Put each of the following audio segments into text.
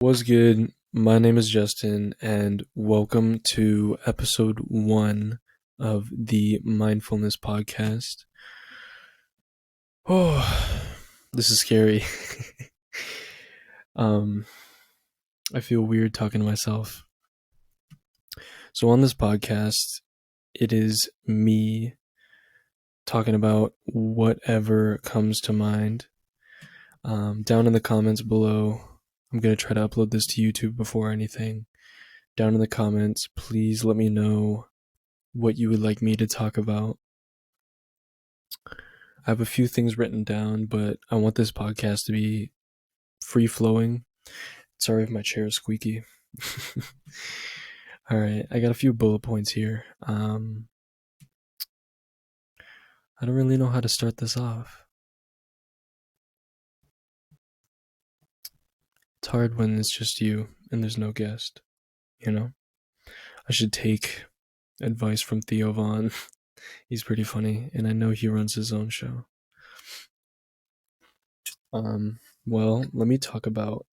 What's good? My name is Justin, and welcome to episode 1 of the Mindfulness Podcast. Oh, this is scary. I feel weird talking to myself. So on this podcast, it is me talking about whatever comes to mind. Down in the comments below, I'm going to try to upload this to YouTube before anything. Down in the comments, please let me know what you would like me to talk about. I have a few things written down, but I want this podcast to be free-flowing. Sorry if my chair is squeaky. Alright, I got a few bullet points here. I don't really know how to start this off. It's hard when it's just you and there's no guest, you know? I should take advice from Theo Vaughn. He's pretty funny, and I know he runs his own show. Well, let me talk about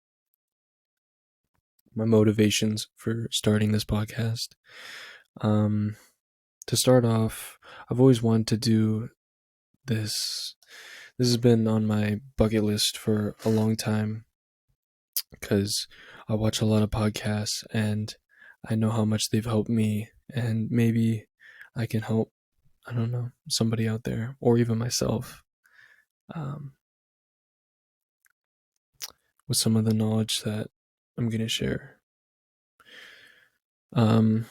my motivations for starting this podcast. To start off, I've always wanted to do this. This has been on my bucket list for a long time because I watch a lot of podcasts and I know how much they've helped me, and maybe I can help, I don't know, somebody out there or even myself with some of the knowledge that I'm going to share. I want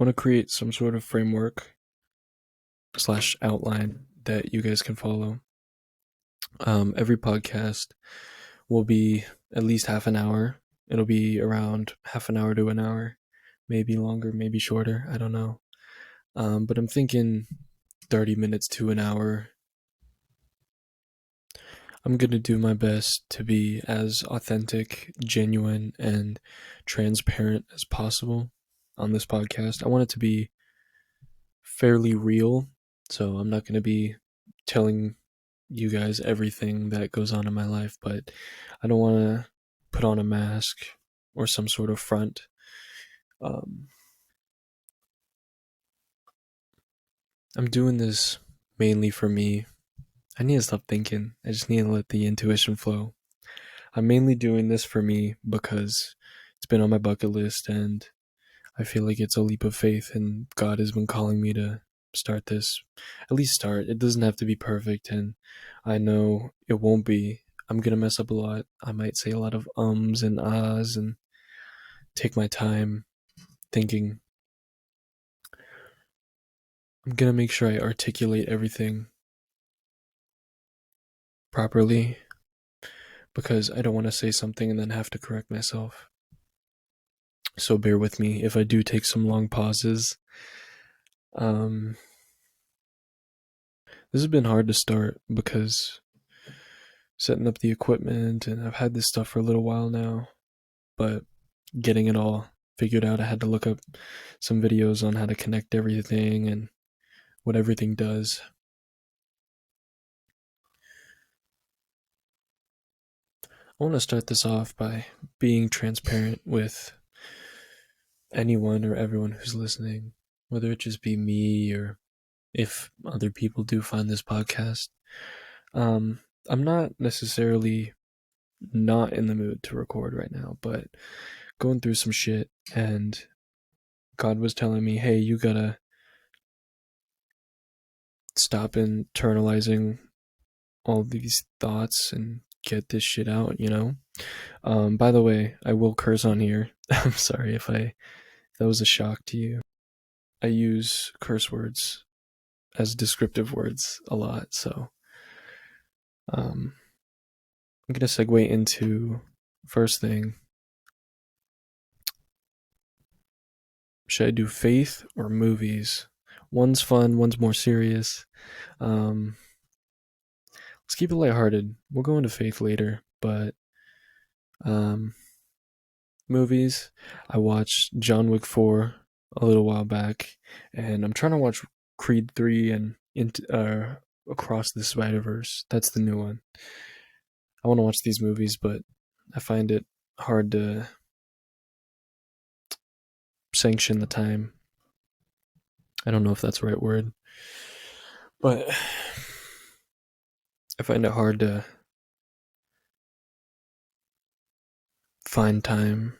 to create some sort of framework / outline that you guys can follow. Every podcast will be at least half an hour. It'll be around half an hour to an hour, maybe longer, maybe shorter. I don't know. But I'm thinking 30 minutes to an hour. I'm going to do my best to be as authentic, genuine, and transparent as possible on this podcast. I want it to be fairly real, so I'm not going to be telling you guys everything that goes on in my life, but I don't want to put on a mask or some sort of front. I'm doing this mainly for me. I need to stop thinking. I just need to let the intuition flow. I'm mainly doing this for me because it's been on my bucket list and I feel like it's a leap of faith, and God has been calling me to start this. At least start. It doesn't have to be perfect, and I know it won't be. I'm going to mess up a lot. I might say a lot of ums and ahs and take my time thinking. I'm going to make sure I articulate everything properly because I don't want to say something and then have to correct myself. So bear with me if I do take some long pauses. This has been hard to start because setting up the equipment, and I've had this stuff for a little while now, but getting it all figured out, I had to look up some videos on how to connect everything and what everything does. I want to start this off by being transparent with anyone or everyone who's listening, whether it just be me or if other people do find this podcast. I'm not necessarily not in the mood to record right now, but going through some shit, and God was telling me, hey, you gotta stop internalizing all these thoughts and get this shit out, you know? By the way, I will curse on here. I'm sorry if that was a shock to you. I use curse words as descriptive words a lot, so I'm gonna segue into first thing. Should I do faith or movies? One's fun, one's more serious. Let's keep it lighthearted. We'll go into faith later, but movies. I watched John Wick 4 a little while back, and I'm trying to watch Creed 3 and Across the Spider-Verse. That's the new one. I want to watch these movies, but I find it hard to sanction the time. I don't know if that's the right word, but I find it hard to find time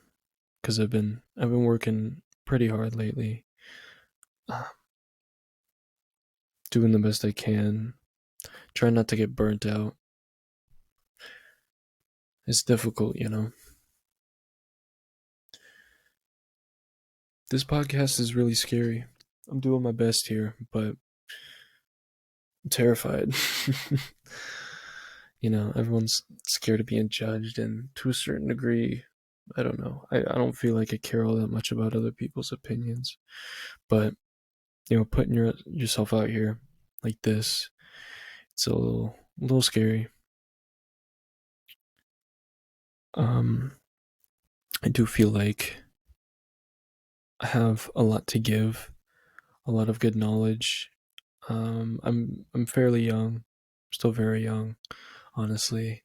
because I've been working pretty hard lately, uh, doing the best I can, trying not to get burnt out. It's difficult, you know. This podcast is really scary. I'm doing my best here, but I'm terrified. You know, everyone's scared of being judged, and to a certain degree, I don't know. I don't feel like I care all that much about other people's opinions, but you know, putting yourself out here like this, it's a little scary. Um, I do feel like I have a lot to give, a lot of good knowledge. I'm fairly young, still very young, honestly,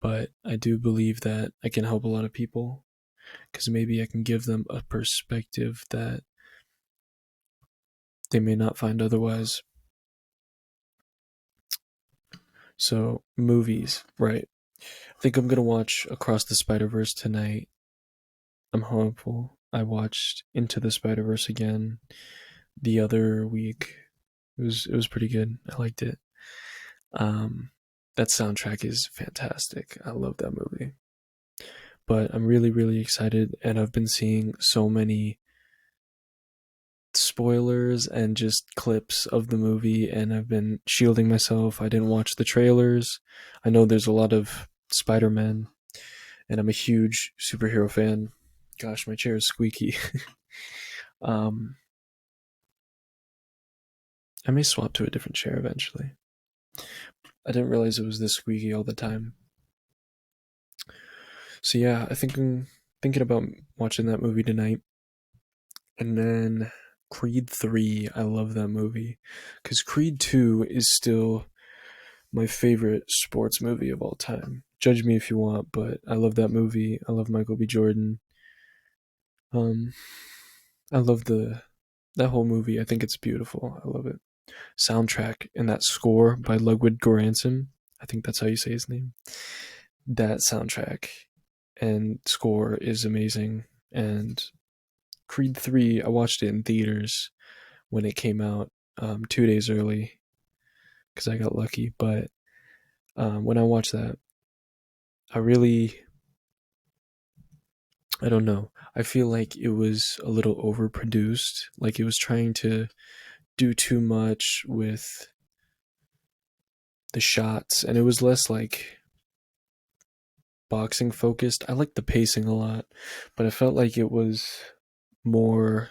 but I do believe that I can help a lot of people because maybe I can give them a perspective that they may not find otherwise. So, movies, right? I think I'm gonna watch Across the Spider-Verse tonight. I'm hopeful. I watched Into the Spider-Verse again the other week. It was pretty good. I liked it. Um, that soundtrack is fantastic. I love that movie. But I'm really, really excited, and I've been seeing so many spoilers and just clips of the movie, and I've been shielding myself. I didn't watch the trailers. I know there's a lot of Spider-Man, and I'm a huge superhero fan. Gosh, my chair is squeaky. um, I may swap to a different chair eventually. I didn't realize it was this squeaky all the time. So yeah, I think I'm thinking about watching that movie tonight. And then Creed 3, I love that movie. Because Creed 2 is still my favorite sports movie of all time. Judge me if you want, but I love that movie. I love Michael B. Jordan. Um, I love that whole movie. I think it's beautiful. I love it. Soundtrack and that score by Ludwig Göransson. I think that's how you say his name. That soundtrack and score is amazing. And Creed 3, I watched it in theaters when it came out 2 days early because I got lucky. But when I watched that, I really, I don't know. I feel like it was a little overproduced. Like it was trying to do too much with the shots, and it was less like boxing focused. I like the pacing a lot, but I felt like it was more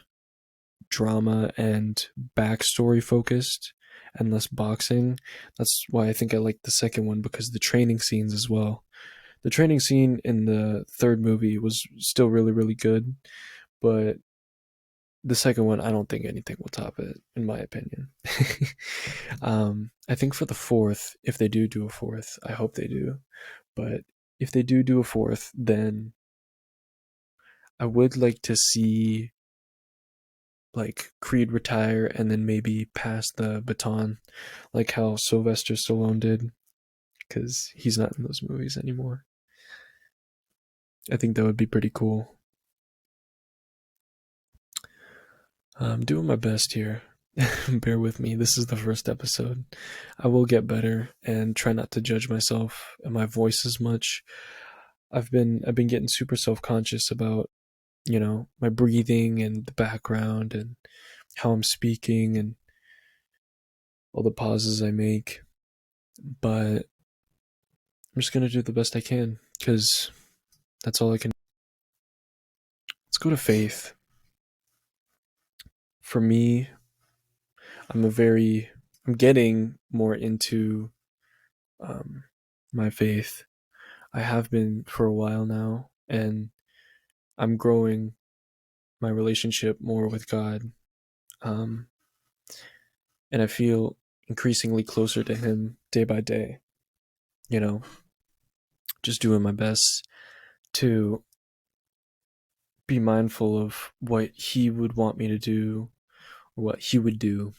drama and backstory focused and less boxing. That's why I think I like the second one because the training scenes as well. The training scene in the third movie was still really, really good, but the second one, I don't think anything will top it, in my opinion. I think for the fourth, if they do a fourth, I hope they do. But if they do a fourth, then I would like to see like Creed retire and then maybe pass the baton, like how Sylvester Stallone did, because he's not in those movies anymore. I think that would be pretty cool. I'm doing my best here. Bear with me. This is the first episode. I will get better and try not to judge myself and my voice as much. I've been getting super self-conscious about, you know, my breathing and the background and how I'm speaking and all the pauses I make. But I'm just going to do the best I can cuz that's all I can. Let's go to faith. For me, I'm getting more into um my faith. I have been for a while now, and I'm growing my relationship more with God. Um, and I feel increasingly closer to Him day by day. You know, just doing my best. to be mindful of what he would want me to do or what he would do,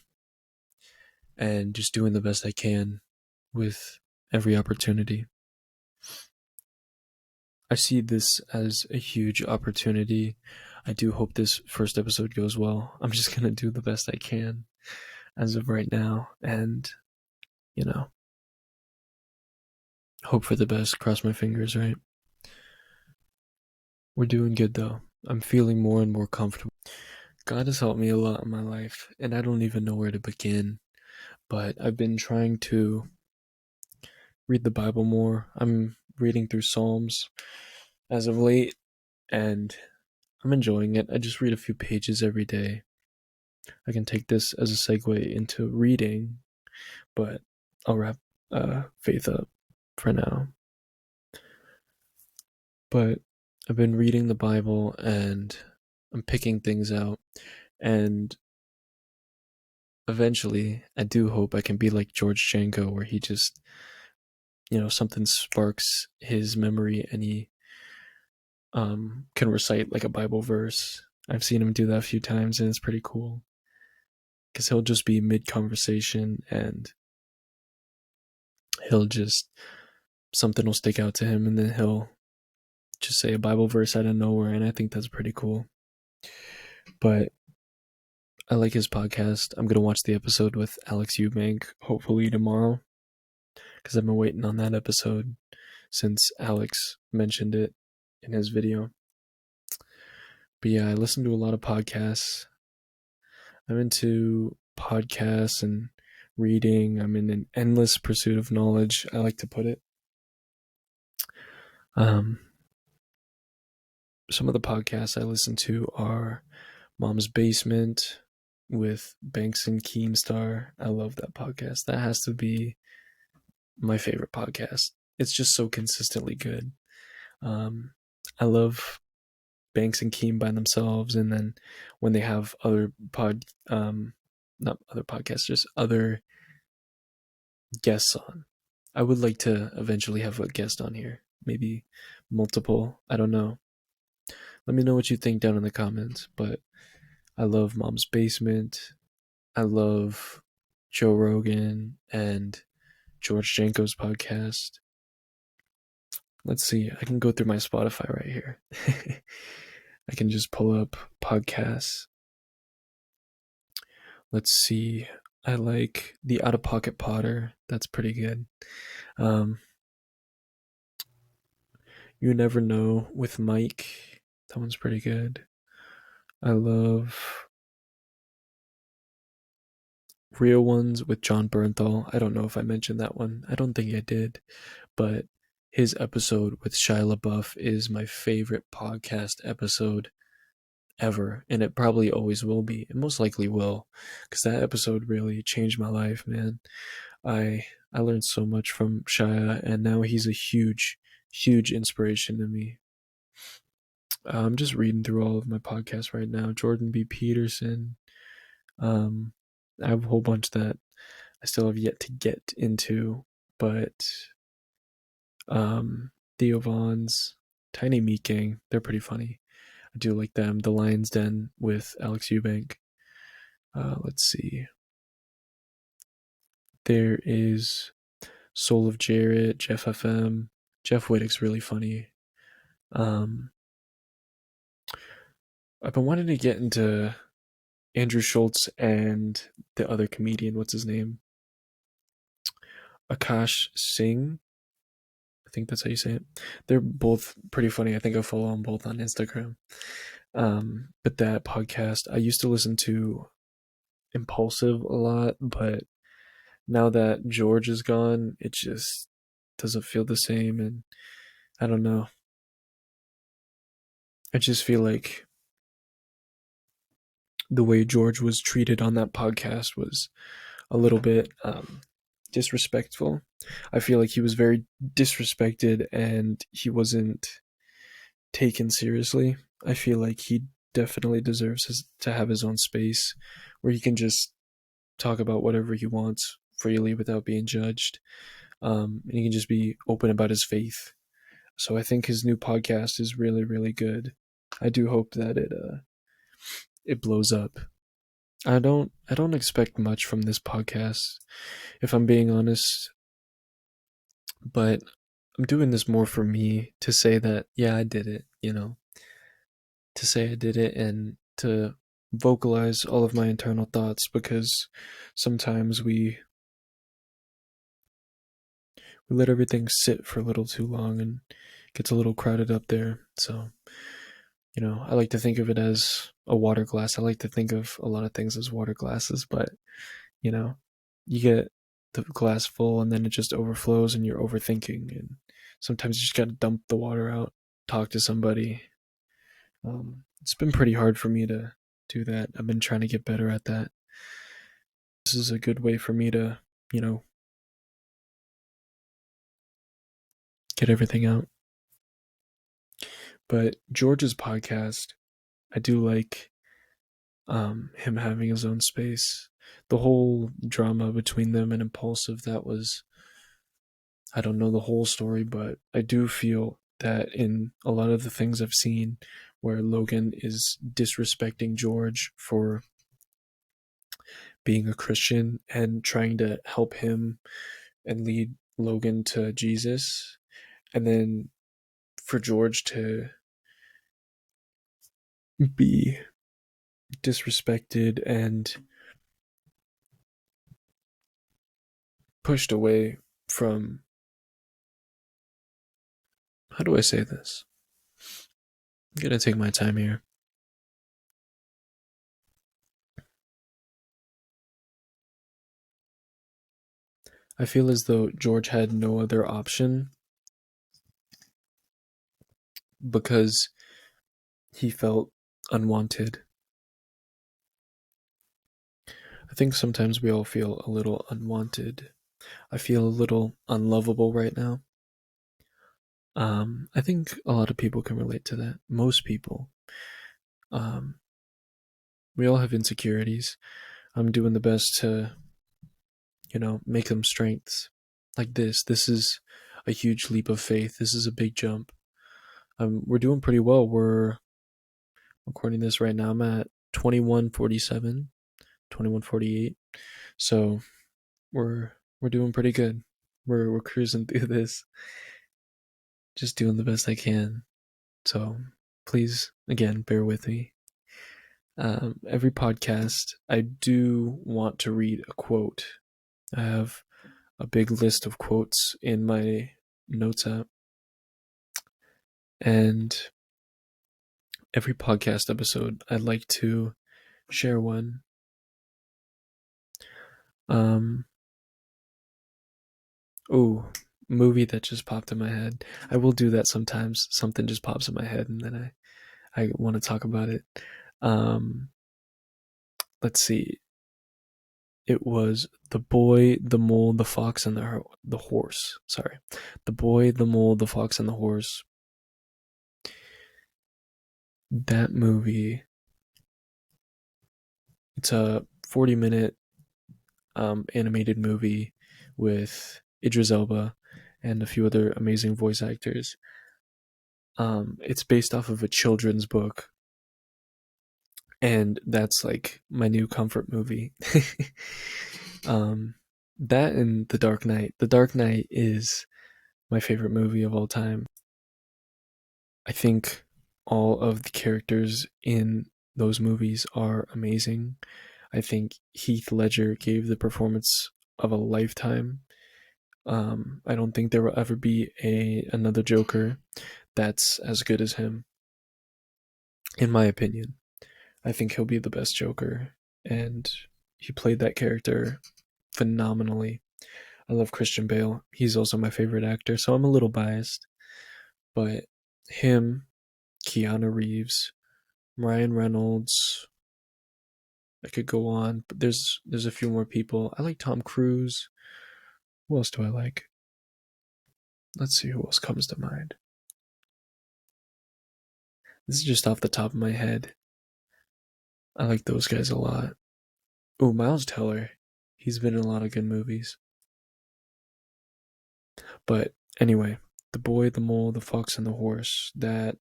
and just doing the best I can with every opportunity. I see this as a huge opportunity. I do hope this first episode goes well. I'm just going to do the best I can as of right now, and, hope for the best, cross my fingers, right? We're doing good though. I'm feeling more and more comfortable. God has helped me a lot in my life, and I don't even know where to begin, but I've been trying to read the Bible more. I'm reading through Psalms as of late, and I'm enjoying it. I just read a few pages every day. I can take this as a segue into reading, but I'll wrap faith up for now. But I've been reading the Bible and I'm picking things out, and eventually I do hope I can be like George Janko, where he just, something sparks his memory and he can recite like a Bible verse. I've seen him do that a few times and it's pretty cool, because he'll just be mid conversation and he'll just, something will stick out to him and then he'll just say a Bible verse out of nowhere, and I think that's pretty cool. But I like his podcast. I'm gonna watch the episode with Alex Eubank hopefully tomorrow, because I've been waiting on that episode since Alex mentioned it in his video. But yeah, I listen to a lot of podcasts. I'm into podcasts and reading. I'm in an endless pursuit of knowledge, I like to put it. Some of the podcasts I listen to are Mom's Basement with Banks and Keemstar. I love that podcast. That has to be my favorite podcast. It's just so consistently good. I love Banks and Keem by themselves, and then when they have other not other podcasts, just other guests on. I would like to eventually have a guest on here, maybe multiple. I don't know. Let me know what you think down in the comments. But I love Mom's Basement. I love Joe Rogan and George Janko's podcast. Let's see. I can go through my Spotify right here. I can just pull up podcasts. Let's see. I like the Out of Pocket Potter. That's pretty good. You Never Know with Mike. That one's pretty good. I love Real Ones with John Bernthal. I don't know if I mentioned that one. I don't think I did. But his episode with Shia LaBeouf is my favorite podcast episode ever, and it probably always will be. It most likely will, because that episode really changed my life, man. I learned so much from Shia, and now he's a huge inspiration to me. I'm just reading through all of my podcasts right now. Jordan B. Peterson. I have a whole bunch that I still have yet to get into, but Theo Vaughn's, Tiny Meat Gang, they're pretty funny. I do like them. The Lion's Den with Alex Eubank. Let's see. There is Soul of Jarrett, Jeff FM. Jeff Wittick's really funny. I've been wanting to get into Andrew Schultz and the other comedian. What's his name? Akash Singh. I think that's how you say it. They're both pretty funny. I think I follow them both on Instagram. But that podcast, I used to listen to Impulsive a lot, but now that George is gone, it just doesn't feel the same, and I don't know. I just feel like the way George was treated on that podcast was a little bit disrespectful. I feel like he was very disrespected and he wasn't taken seriously. I feel like he definitely deserves to have his own space where he can just talk about whatever he wants freely without being judged. And he can just be open about his faith. So I think his new podcast is really, really good. I do hope that it blows up. I don't expect much from this podcast, if I'm being honest, but I'm doing this more for me to say that yeah, I did it, to say I did it and to vocalize all of my internal thoughts, because sometimes we let everything sit for a little too long and gets a little crowded up there. So, I like to think of it as a water glass. I like to think of a lot of things as water glasses, but you know, you get the glass full and then it just overflows and you're overthinking, and sometimes you just got to dump the water out, talk to somebody. It's been pretty hard for me to do that. I've been trying to get better at that. This is a good way for me to, get everything out. But George's podcast, I do like him having his own space. The whole drama between them and Impulsive, that was, I don't know the whole story, but I do feel that in a lot of the things I've seen where Logan is disrespecting George for being a Christian and trying to help him and lead Logan to Jesus, and then for George to be disrespected and pushed away from, how do I say this? I'm gonna take my time here. I feel as though George had no other option because he felt unwanted. I think sometimes we all feel a little unwanted. I feel a little unlovable right now. I think a lot of people can relate to that. Most people. Um, we all have insecurities. I'm doing the best to, make them strengths. Like this. This is a huge leap of faith. This is a big jump. We're doing pretty well. We're recording this right now. I'm at 21:47, 21:48. So we're doing pretty good. We're cruising through this. Just doing the best I can. So please, again, bear with me. Every podcast, I do want to read a quote. I have a big list of quotes in my notes app. And every podcast episode, I'd like to share one. Movie that just popped in my head. I will do that sometimes. Something just pops in my head and then I want to talk about it. Let's see. It was The Boy, the Mole, the Fox, and the Horse. Sorry. The Boy, the Mole, the Fox, and the Horse. That movie, it's a 40-minute animated movie with Idris Elba and a few other amazing voice actors. It's based off of a children's book, and that's like my new comfort movie. That and The Dark Knight. The Dark Knight is my favorite movie of all time. I think all of the characters in those movies are amazing. I think Heath Ledger gave the performance of a lifetime. I don't think there will ever be another Joker that's as good as him, in my opinion. I think he'll be the best Joker, and he played that character phenomenally. I love Christian Bale. He's also my favorite actor, so I'm a little biased. But him, Keanu Reeves, Ryan Reynolds, I could go on, but there's a few more people. I like Tom Cruise. Who else do I like? Let's see who else comes to mind. This is just off the top of my head. I like those guys a lot. Oh, Miles Teller. He's been in a lot of good movies. But anyway, The Boy, the Mole, the Fox, and the Horse. That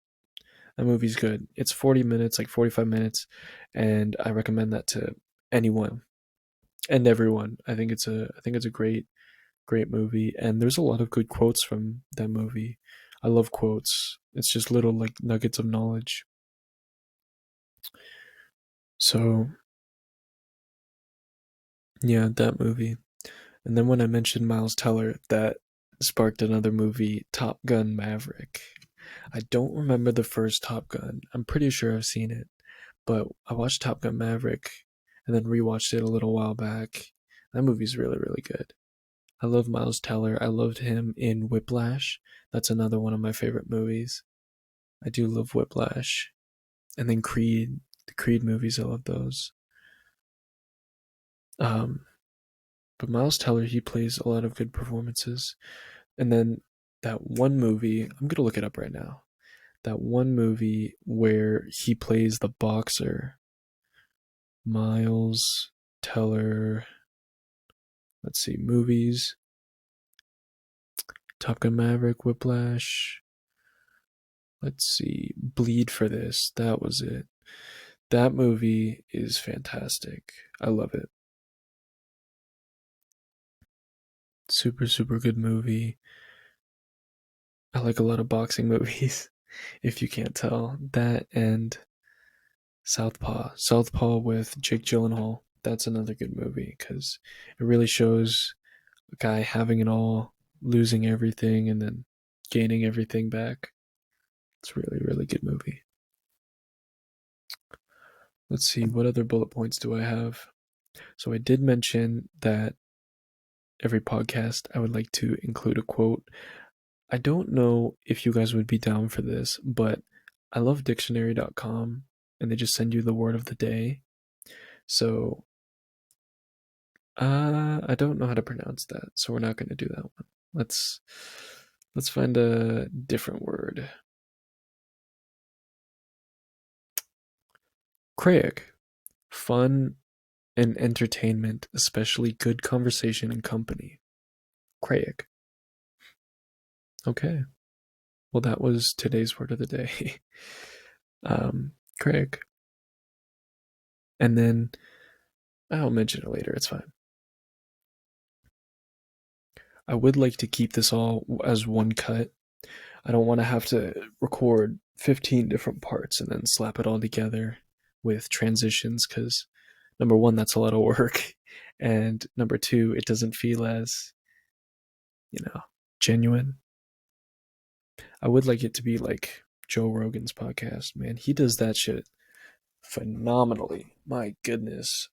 movie's good. It's 40 minutes, like 45 minutes, and I recommend that to anyone and everyone. I think it's a great movie, and there's a lot of good quotes from that movie. I love quotes. It's just little like nuggets of knowledge. So, yeah, that movie. And then when I mentioned Miles Teller, that sparked another movie, Top Gun Maverick. I don't remember the first Top Gun. I'm pretty sure I've seen it, but I watched Top Gun Maverick and then rewatched it a little while back. That movie's really, really good. I love Miles Teller. I loved him in Whiplash. That's another one of my favorite movies. I do love Whiplash. And then Creed, the Creed movies, I love those. Um, but Miles Teller, he plays a lot of good performances. And then that one movie, I'm gonna look it up right now. That one movie where he plays the boxer, Miles Teller. Let's see, movies. Top Gun Maverick, Whiplash. Let's see, Bleed for This. That was it. That movie is fantastic. I love it. Super, super good movie. I like a lot of boxing movies, if you can't tell. That and Southpaw. Southpaw with Jake Gyllenhaal. That's another good movie because it really shows a guy having it all, losing everything, and then gaining everything back. It's a really, really good movie. Let's see, what other bullet points do I have? So I did mention that every podcast I would like to include a quote. I don't know if you guys would be down for this, but I love dictionary.com and they just send you the word of the day. So I don't know how to pronounce that, so we're not going to do that one. Let's find a different word. Craig. Fun and entertainment, especially good conversation and company. Craig. Okay. Well, that was today's word of the day. Craig. And then I'll mention it later. It's fine. I would like to keep this all as one cut. I don't want to have to record 15 different parts and then slap it all together with transitions because number one, that's a lot of work. And number two, it doesn't feel as, genuine. I would like it to be like Joe Rogan's podcast, man. He does that shit phenomenally. My goodness.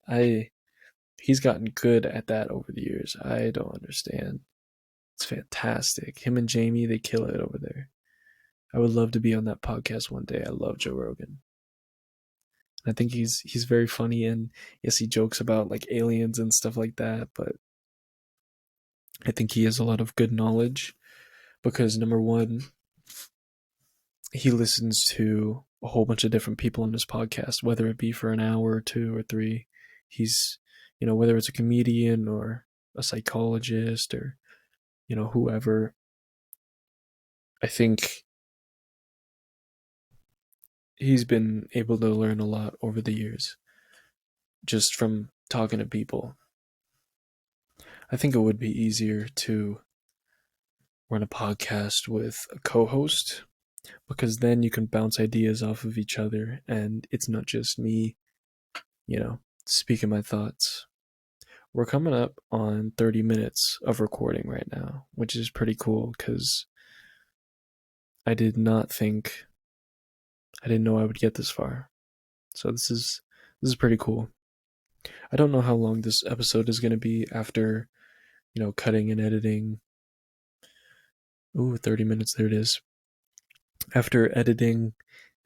He's gotten good at that over the years. I don't understand. It's fantastic. Him and Jamie, they kill it over there. I would love to be on that podcast one day. I love Joe Rogan. I think he's very funny, and yes, he jokes about like aliens and stuff like that, but I think he has a lot of good knowledge because number one, he listens to a whole bunch of different people on his podcast, whether it be for an hour or two or three. He's, whether it's a comedian or a psychologist or, whoever. I think he's been able to learn a lot over the years just from talking to people. I think it would be easier to run a podcast with a co host because then you can bounce ideas off of each other and it's not just me, speaking my thoughts. We're coming up on 30 minutes of recording right now, which is pretty cool because I didn't know I would get this far. So this is pretty cool. I don't know how long this episode is going to be after, cutting and editing. Ooh, 30 minutes, there it is. After editing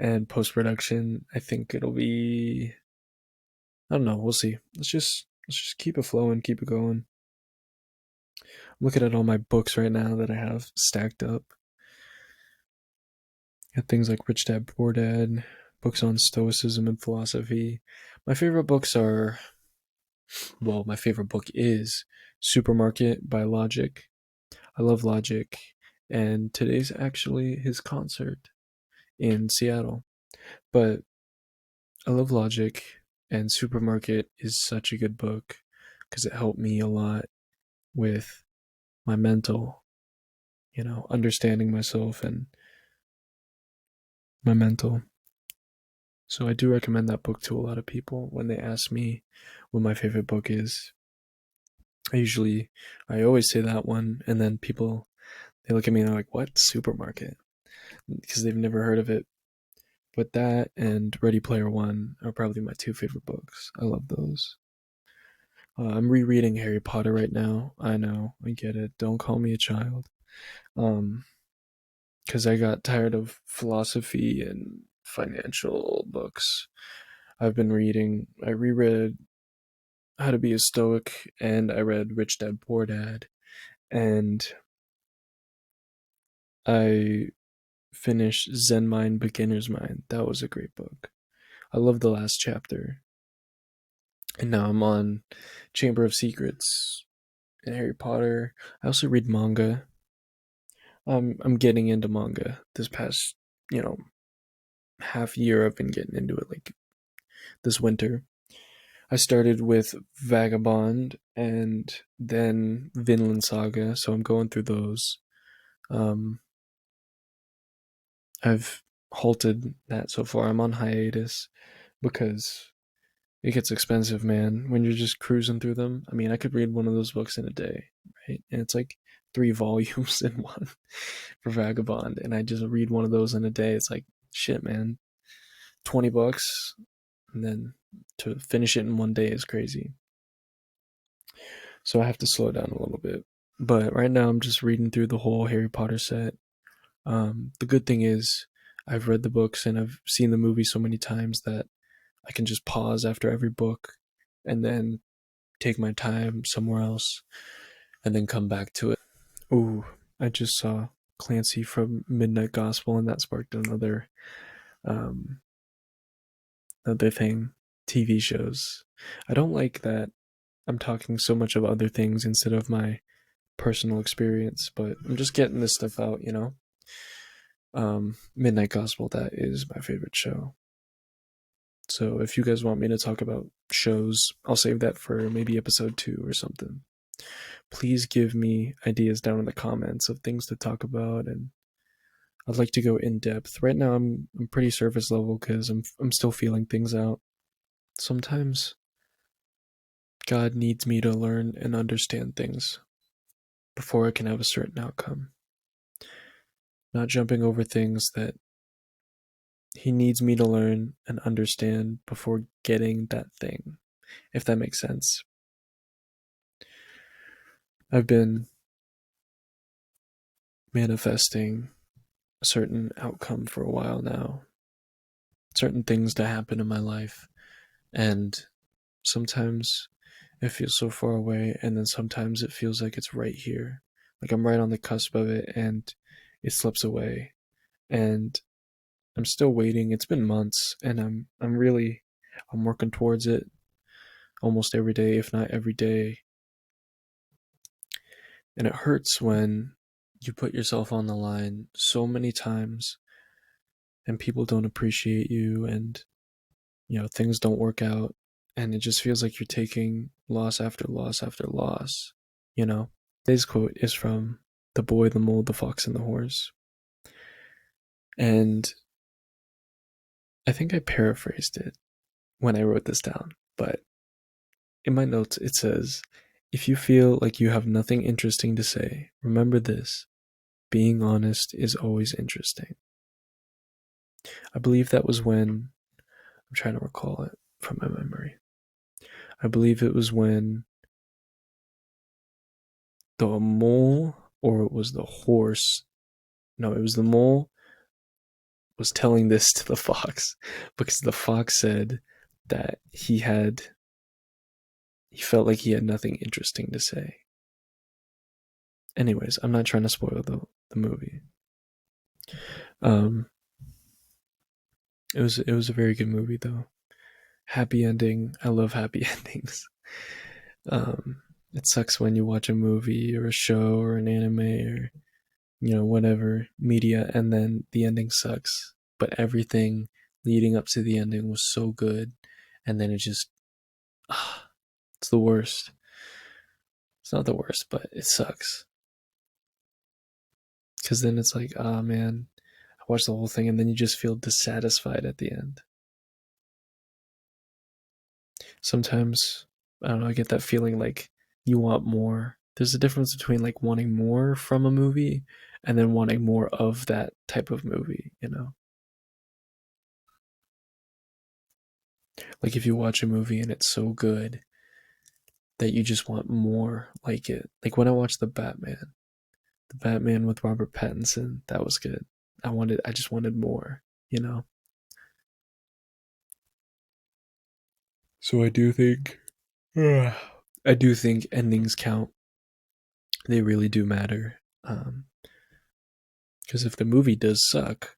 and post-production, I think it'll be, I don't know, we'll see. Let's just keep it flowing, keep it going. I'm looking at all my books right now that I have stacked up. Got things like Rich Dad Poor Dad, books on stoicism and philosophy. My favorite books are, well, my favorite book is Supermarket by Logic. I love Logic, and today's actually his concert in Seattle. But I love Logic, and Supermarket is such a good book because it helped me a lot with my mental, understanding myself and my mental. So I do recommend that book to a lot of people when they ask me what my favorite book is. I always say that one, and then people, they look at me and they're like, "What? Supermarket?" Because they've never heard of it. But that and Ready Player One are probably my two favorite books. I love those. I'm rereading Harry Potter right now. I know, I get it. Don't call me a child. Um, because I got tired of philosophy and financial books. I reread How to Be a Stoic, and I read Rich Dad Poor Dad, and I finished Zen Mind, Beginner's Mind. That was a great book. I love the last chapter. And now I'm on Chamber of Secrets and Harry Potter. I also read manga. I'm getting into manga this past, you know, half year. I've been getting into it like this winter. I started with Vagabond and then Vinland Saga, so I'm going through those. Um, I've halted that so far. I'm on hiatus because it gets expensive, man, when you're just cruising through them. I mean, I could read one of those books in a day, right? And it's like 3 volumes in one for Vagabond, and I just read one of those in a day. It's like, shit, man, $20, and then to finish it in one day is crazy. So I have to slow down a little bit. But right now, I'm just reading through the whole Harry Potter set. The good thing is, I've read the books and I've seen the movie so many times that I can just pause after every book and then take my time somewhere else and then come back to it. Ooh, I just saw Clancy from Midnight Gospel, and that sparked um another thing, TV shows. I don't like that I'm talking so much of other things instead of my personal experience, but I'm just getting this stuff out. Midnight Gospel, that is my favorite show. So if you guys want me to talk about shows, I'll save that for maybe episode 2 or something. Please give me ideas down in the comments of things to talk about, and I'd like to go in depth. Right now I'm pretty surface level cuz I'm still feeling things out. Sometimes God needs me to learn and understand things before I can have a certain outcome. Not jumping over things that he needs me to learn and understand before getting that thing, if that makes sense. I've been manifesting a certain outcome for a while now, certain things to happen in my life, and sometimes it feels so far away, and then sometimes it feels like it's right here. Like I'm right on the cusp of it, and it slips away. And I'm still waiting. It's been months, and I'm working towards it almost every day, if not every day. And it hurts when you put yourself on the line so many times and people don't appreciate you, and things don't work out, and it just feels like you're taking loss after loss after loss. you know Today's quote is from The Boy, the Mole, the Fox, and the Horse, and I think I paraphrased it when I wrote this down, but in my notes it says, if you feel like you have nothing interesting to say, remember this: being honest is always interesting. I believe that was when, I'm trying to recall it from my memory. I believe it was when the mole, or it was the horse. No, it was the mole was telling this to the fox because the fox said that he felt like he had nothing interesting to say. Anyways, I'm not trying to spoil the movie. Um, it was a very good movie though. Happy ending. I love happy endings. Um, it sucks when you watch a movie or a show or an anime or whatever media, and then the ending sucks. But everything leading up to the ending was so good, and then it just, it's the worst. It's not the worst, but it sucks. Because then it's like, ah, man, I watched the whole thing, and then you just feel dissatisfied at the end. Sometimes, I don't know, I get that feeling like you want more. There's a difference between like wanting more from a movie and then wanting more of that type of movie. Like if you watch a movie and it's so good that you just want more like it. Like when I watched the Batman with Robert Pattinson, that was good. I just wanted more. So I do think endings count. They really do matter. Because if the movie does suck,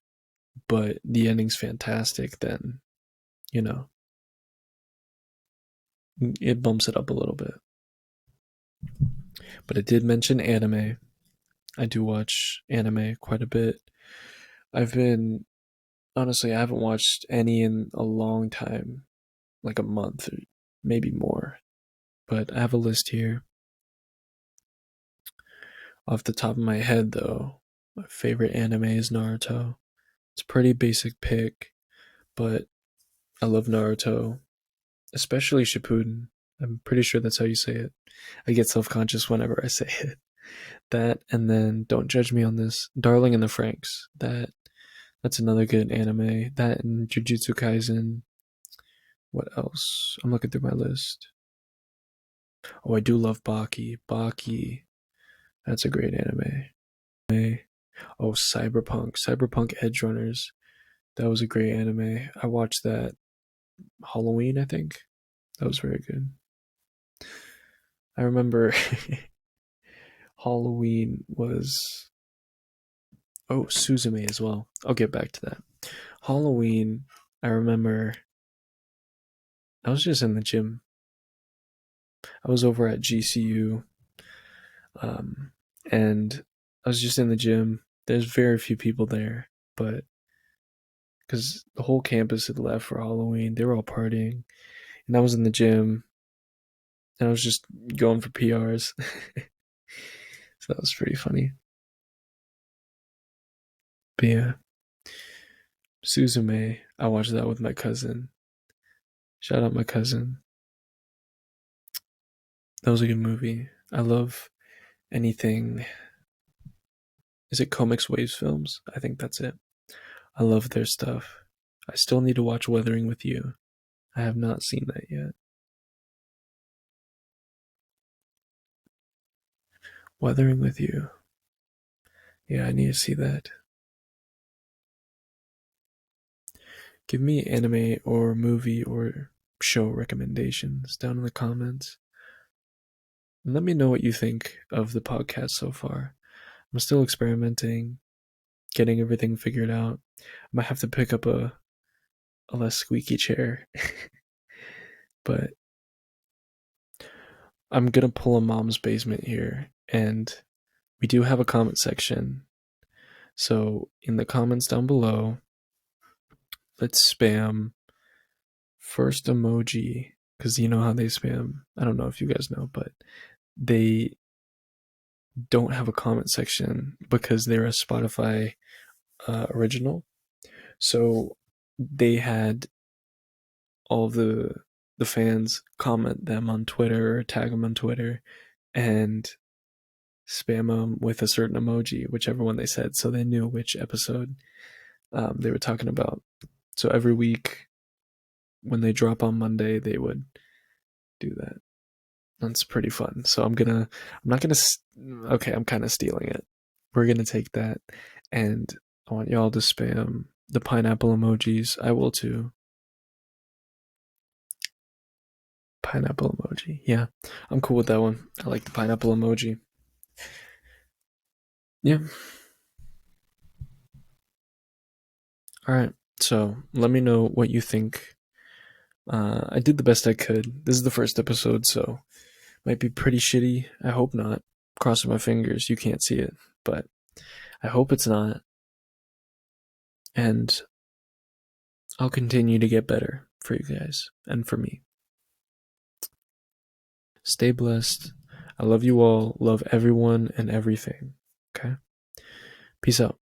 but the ending's fantastic, then you know it bumps it up a little bit. But I did mention anime. I do watch anime quite a bit. I've been honestly, I haven't watched any in a long time, like a month or maybe more. But I have a list here. Off the top of my head, though, my favorite anime is Naruto. It's a pretty basic pick, but I love Naruto, especially Shippuden. I'm pretty sure that's how you say it. I get self conscious whenever I say it. That, and then don't judge me on this. Darling in the Franxx. That's another good anime. That and Jujutsu Kaisen. What else? I'm looking through my list. Oh, I do love Baki. Baki. That's a great anime. Oh, Cyberpunk Edge Runners. That was a great anime. I watched that Halloween, I think. That was very good. I remember Halloween was, oh, Suzume as well. I'll get back to that. Halloween, I remember I was just in the gym. I was over at GCU, and I was just in the gym. There's very few people there, but because the whole campus had left for Halloween, they were all partying, and I was in the gym, and I was just going for PRs. So that was pretty funny. But yeah, Suzume, I watched that with my cousin. Shout out my cousin. That was a good movie. I love anything. Is it Comics Waves Films? I think that's it. I love their stuff. I still need to watch Weathering with You. I have not seen that yet. Weathering with You. Yeah, I need to see that. Give me anime or movie or show recommendations down in the comments. And let me know what you think of the podcast so far. I'm still experimenting, getting everything figured out. I might have to pick up a less squeaky chair. But I'm gonna pull a mom's basement here, and we do have a comment section. So in the comments down below, let's spam first emoji, because you know how they spam. I don't know if you guys know, but they don't have a comment section because they're a Spotify original. So they had all the fans comment them on Twitter or tag them on Twitter and spam them with a certain emoji, whichever one they said, so they knew which episode they were talking about. So every week when they drop on Monday, they would do that. That's pretty fun. So I'm not gonna, okay, I'm kind of stealing it. We're gonna take that, and I want y'all to spam the pineapple emojis. I will too. Pineapple emoji. Yeah, I'm cool with that one. I like the pineapple emoji. Yeah. All right. So let me know what you think. I did the best I could. This is the first episode, so might be pretty shitty. I hope not. Crossing my fingers. You can't see it, but I hope it's not. And I'll continue to get better for you guys and for me. Stay blessed. I love you all. Love everyone and everything. Okay? Peace out.